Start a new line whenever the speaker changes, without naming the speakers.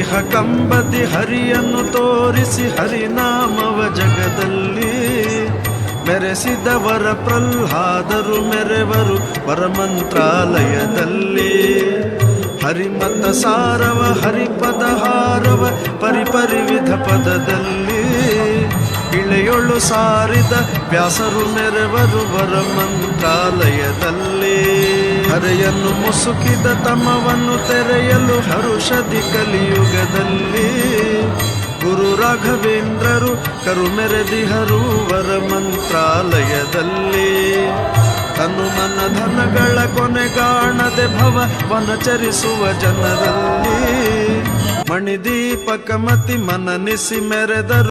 ಇಹ ಕಂಬದಿ ಹರಿಯನ್ನು ತೋರಿಸಿ ಹರಿನಾಮವ ಜಗದಲ್ಲಿ ಮೆರೆಸಿದವರ ಪ್ರಹ್ಲಾದರು ಮೆರೆವರು ವರಮಂತ್ರಾಲಯದಲ್ಲಿ. ಹರಿಮತ ಸಾರವ ಹರಿಪದ ಹಾರವ ಪರಿಪರಿವಿಧ ಪದದಲ್ಲಿ ಇಳೆಯೊಳು ಸಾರಿದ ವ್ಯಾಸರು ಮೆರೆವರು ವರಮಂತ್ರಾಲಯದಲ್ಲಿ. ಹರೆಯನ್ನು ಮುಸುಕಿದ ತಮವನ್ನು ತೆರೆಯಲು ಹರುಷದಿ ಕಲಿಯುಗದಲ್ಲಿ ಗುರು ರಾಘವೇಂದ್ರರು ಕರುಮೆರೆದಿಹರು ವರಮಂತ್ರಾಲಯದಲ್ಲಿ. ತನು ಮನ ಧನಗಳ ಕೊನೆಗಾಣದೆ ಭವ ವನಚರಿಸುವ ಜನರಲ್ಲಿ ಮಣಿದೀಪಕ ಮತಿ ಮನನಿಸಿ ಮೆರೆದರು